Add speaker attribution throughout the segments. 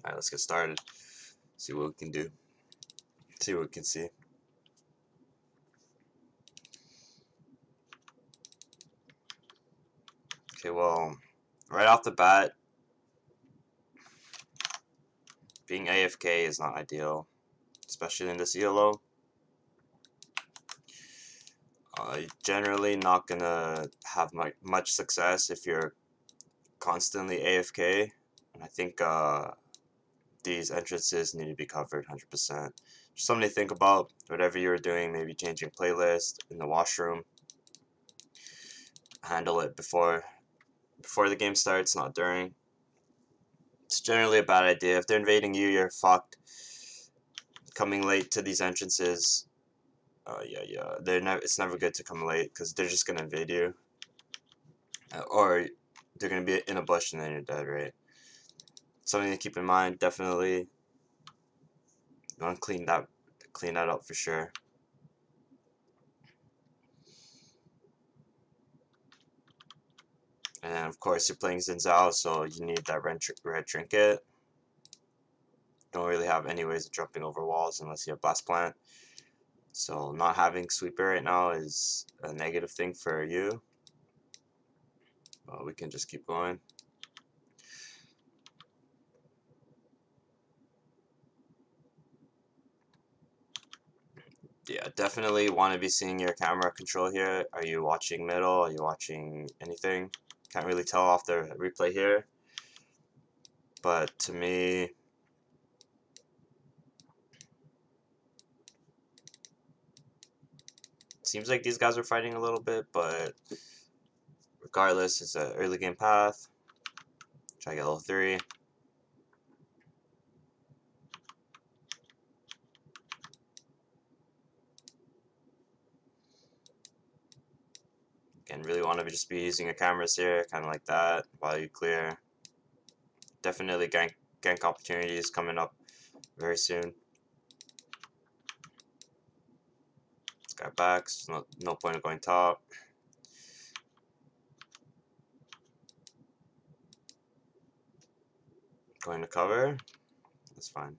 Speaker 1: Alright, let's get started. See what we can do. See what we can see. Okay, well, right off the bat, being AFK is not ideal, especially in this ELO. You're generally not gonna have much success if you're constantly AFK, and I think these entrances need to be covered 100%. Just something to think about, whatever you're doing, maybe changing playlist in the washroom. Handle it before the game starts, not during. It's generally a bad idea. If they're invading you, you're fucked. Coming late to these entrances, yeah. It's never good to come late because they're just gonna invade you, or they're gonna be in a bush and then you're dead, right? Something to keep in mind. Definitely, you want to clean that up for sure. And of course, you're playing Xin Zhao, so you need that red trinket. Don't really have any ways of jumping over walls unless you have Blast Plant. So not having Sweeper right now is a negative thing for you. We can just keep going. Yeah, definitely want to be seeing your camera control here. Are you watching middle? Are you watching anything? Can't really tell off the replay here. But to me, seems like these guys are fighting a little bit, but regardless, it's an early game path. Try to get level 3. Again, really want to just be using your cameras here, kind of like that, while you clear. Definitely gank opportunities coming up very soon. This guy backs, no point of going top. Going to cover, that's fine.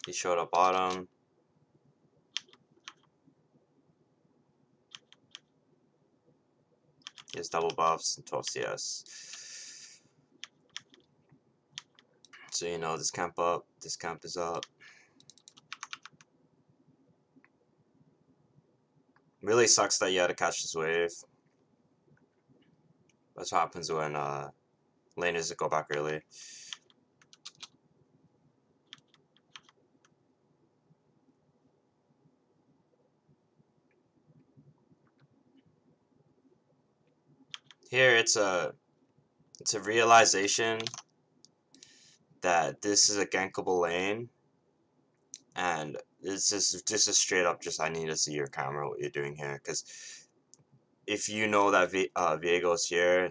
Speaker 1: He showed up bottom. He has double buffs and 12 CS. So you know this camp up, this camp is up. Really sucks that you had to catch this wave. That's what happens when laners go back early. Here it's a realization that this is a gankable lane, and this is straight up just I need to see your camera what you're doing here, because if you know that Viego's here,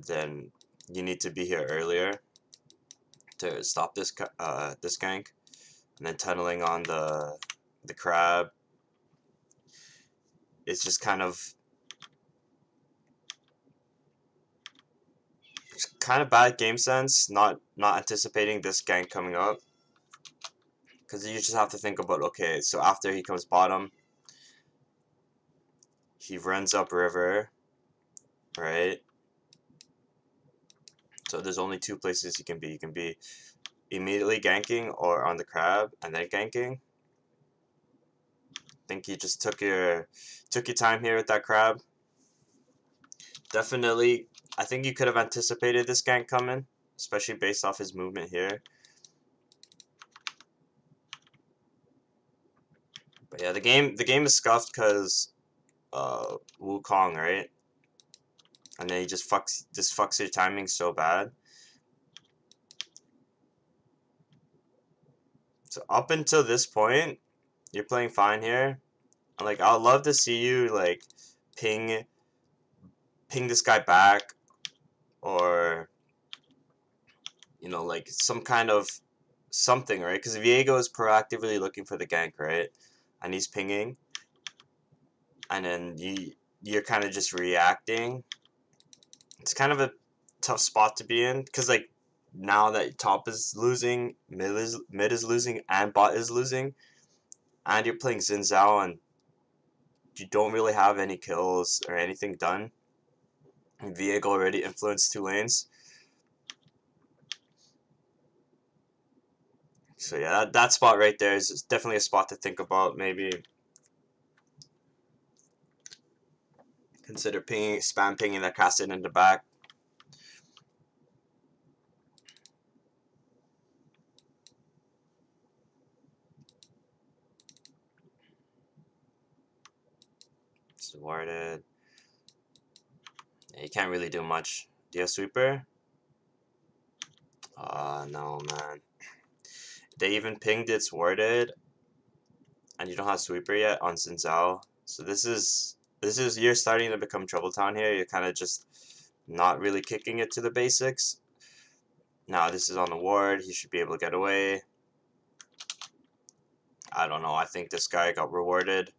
Speaker 1: then you need to be here earlier to stop this this gank, and then tunneling on the crab. It's just kind of bad game sense, not anticipating this gank coming up, because you just have to think about, okay, so after he comes bottom, he runs up river, right? So there's only two places he can be. You can be immediately ganking or on the crab and then ganking. I think you just took your time here with that crab. Definitely, I think you could have anticipated this gank coming, especially based off his movement here. But yeah, the game is scuffed because Wukong, right? And then he just fucks your timing so bad. So up until this point, you're playing fine here. Like, I'd love to see you like ping this guy back, or you know, like some kind of something, right? Because Viego is proactively looking for the gank, right? And he's pinging, and then you're kind of just reacting. It's kind of a tough spot to be in, because like now that top is losing, mid is losing, and bot is losing, and you're playing Xin Zhao and you don't really have any kills or anything done. Viego already influenced 2 lanes. So yeah, that spot right there is definitely a spot to think about. Maybe consider pinging, spam pinging that Kassadin in the back. It's warded. Yeah, you can't really do much. Do you have sweeper? No, man. They even pinged it's warded, and you don't have sweeper yet on Xin Zhao. So this is you're starting to become Trouble Town here. You're kind of just not really kicking it to the basics. Now this is on the ward. He should be able to get away. I don't know. I think this guy got rewarded.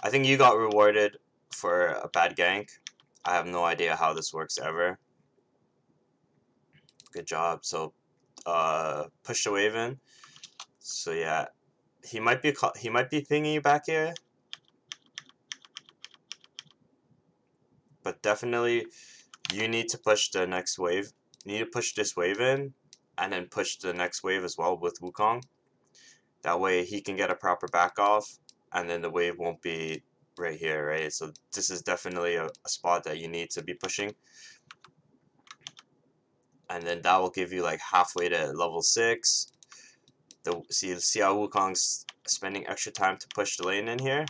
Speaker 1: I think you got rewarded for a bad gank. I have no idea how this works ever. Good job. So, push the wave in. So yeah, he might be pinging you back here, but definitely you need to push the next wave. You need to push this wave in, and then push the next wave as well with Wukong. That way he can get a proper back off, and then the wave won't be right here, right? So this is definitely a spot that you need to be pushing. And then that will give you like halfway to level 6. See how Wukong's spending extra time to push the lane in here?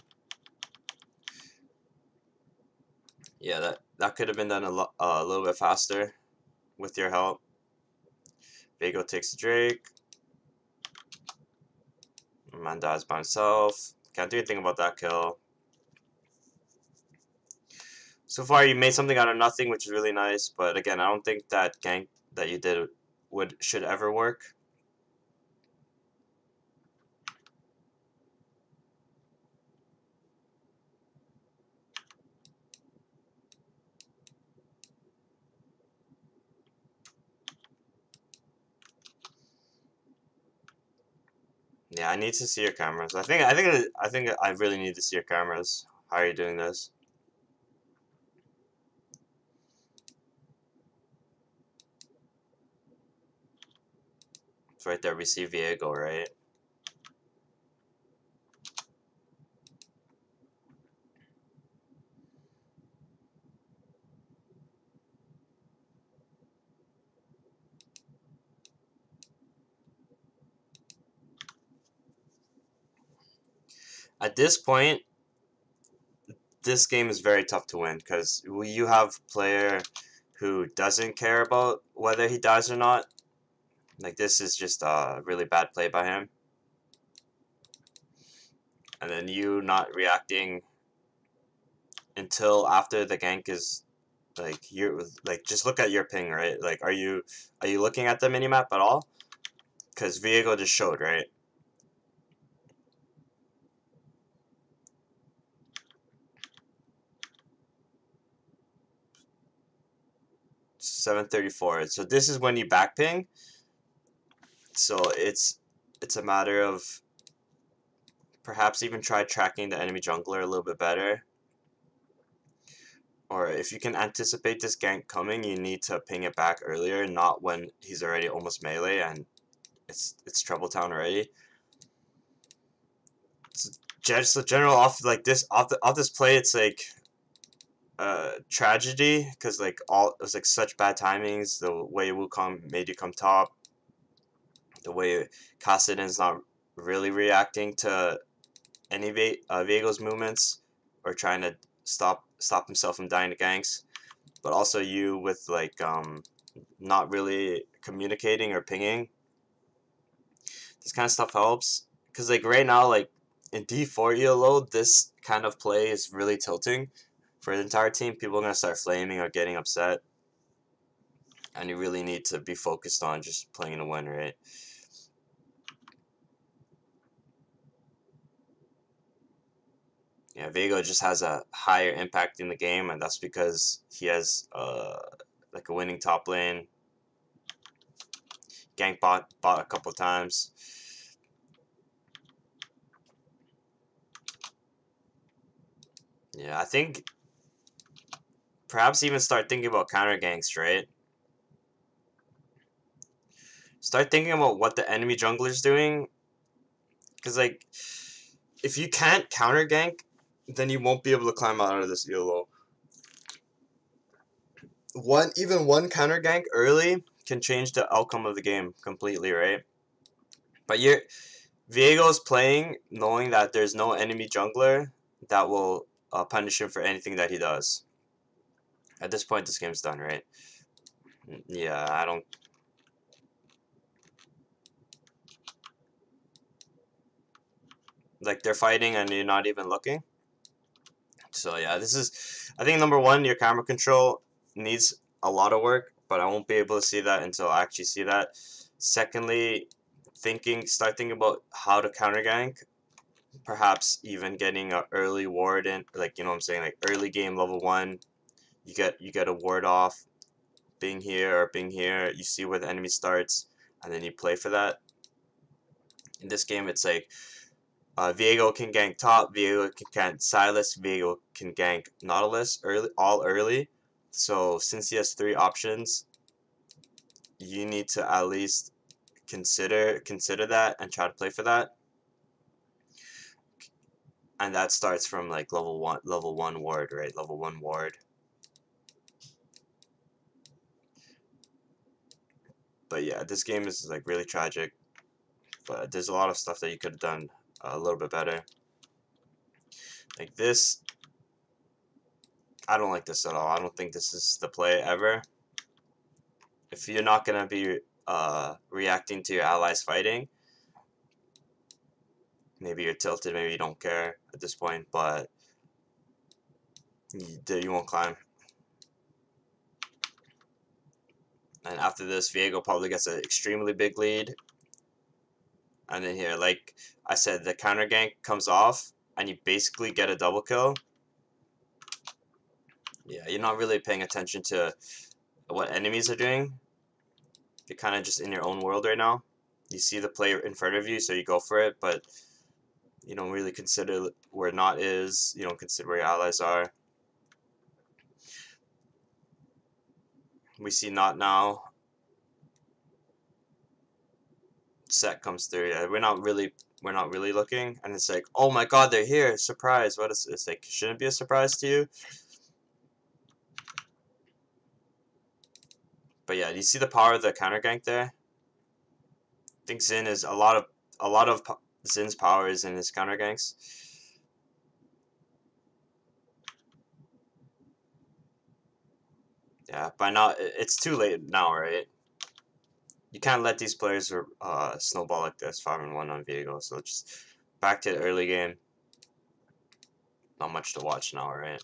Speaker 1: Yeah, that could have been done a little bit faster with your help. Viego takes the Drake. Man dies by himself. Can't do anything about that kill. So far, you made something out of nothing, which is really nice. But again, I don't think that gank that you did should ever work. Yeah, I need to see your cameras. I think I really need to see your cameras. How are you doing this? It's right there. We see Viego, right? At this point, this game is very tough to win because you have player who doesn't care about whether he dies or not. Like, this is just a really bad play by him. And then you not reacting until after the gank is, like, you're like, just look at your ping, right? Like, are you looking at the minimap at all? Because Viego just showed, right? $734. So this is when you back ping. So it's a matter of perhaps even try tracking the enemy jungler a little bit better. Or if you can anticipate this gank coming, you need to ping it back earlier, not when he's already almost melee and it's Trouble Town already. So just general off like this off this play, it's like tragedy because like it was like such bad timings. The way Wukong made you come top, the way Kassadin's not really reacting to any Viego's movements or trying to stop himself from dying to ganks, but also you with like not really communicating or pinging. This kind of stuff helps because like right now, like in D4 ELO, this kind of play is really tilting for the entire team. People are gonna start flaming or getting upset, and you really need to be focused on just playing to win, right? Yeah, Viego just has a higher impact in the game, and that's because he has like a winning top lane. gank bot a couple times. Yeah, I think perhaps even start thinking about counter ganks, right? Start thinking about what the enemy jungler's doing, because like if you can't counter gank, then you won't be able to climb out of this ELO. Even one counter gank early can change the outcome of the game completely, right? But Viego's playing knowing that there's no enemy jungler that will punish him for anything that he does. At this point, this game's done, right? Yeah, I don't. Like, they're fighting and you're not even looking. So, yeah, this is. I think number one, your camera control needs a lot of work, but I won't be able to see that until I actually see that. Secondly, start thinking about how to counter gank. Perhaps even getting an early ward in, like, you know what I'm saying, like early game level 1, you get a ward off, being here or being here, you see where the enemy starts, and then you play for that. In this game, it's like Viego can gank top, Viego can gank Sylas, Viego can gank Nautilus early. So since he has 3 options, you need to at least consider that and try to play for that. And that starts from like level 1 ward, right? Level 1 ward. But yeah, this game is like really tragic. But there's a lot of stuff that you could have done a little bit better. Like this, I don't like this at all. I don't think this is the play ever. If you're not gonna be reacting to your allies fighting, maybe you're tilted, maybe you don't care at this point, but you won't climb. And after this, Viego probably gets an extremely big lead. And then here, like I said, the counter gank comes off, and you basically get a double kill. Yeah, you're not really paying attention to what enemies are doing. You're kind of just in your own world right now. You see the play in front of you, so you go for it, but you don't really consider where Not is. You don't consider where your allies are. We see Not now. Set comes through. Yeah, we're not really looking, and it's like, oh my god, they're here! Surprise! What is it's like? Shouldn't be a surprise to you. But yeah, do you see the power of the counter gank there? I think Xin is a lot of Xin's power is in his counter ganks. Yeah, by now it's too late now, right? You can't let these players snowball like this, 5-1 on Viego. So just back to the early game. Not much to watch now, right?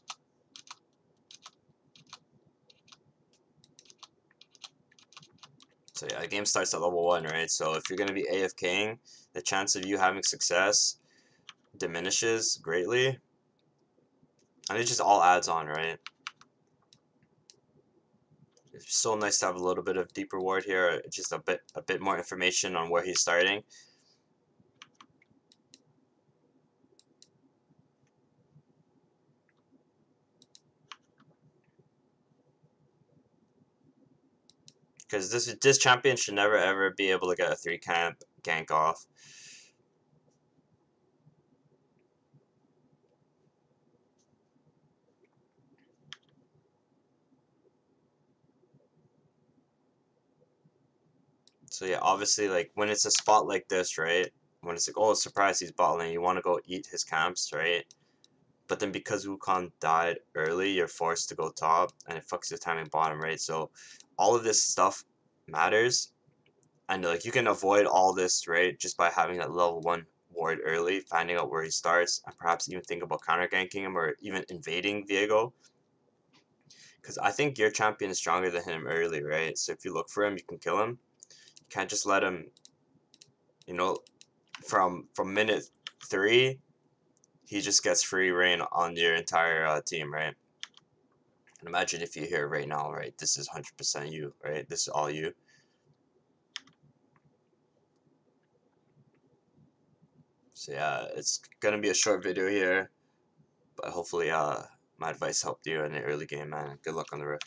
Speaker 1: So yeah, the game starts at level 1, right? So if you're gonna be AFKing, the chance of you having success diminishes greatly, and it just all adds on, right? It's so nice to have a little bit of deeper ward here, just a bit more information on where he's starting. Because this champion should never ever be able to get a 3 camp gank off. So yeah, obviously, like when it's a spot like this, right? When it's like, oh, surprise, he's bot lane, you want to go eat his camps, right? But then because Wukong died early, you're forced to go top, and it fucks your timing bottom, right? So all of this stuff matters, and like you can avoid all this, right, just by having that level 1 ward early, finding out where he starts, and perhaps even think about counter ganking him or even invading Viego. Because I think your champion is stronger than him early, right? So if you look for him, you can kill him. You can't just let him, you know, from minute 3, he just gets free reign on your entire team, right? And imagine if you're here right now, right? This is 100% you, right? This is all you. So yeah, it's gonna be a short video here, but hopefully my advice helped you in the early game, man. Good luck on the rift.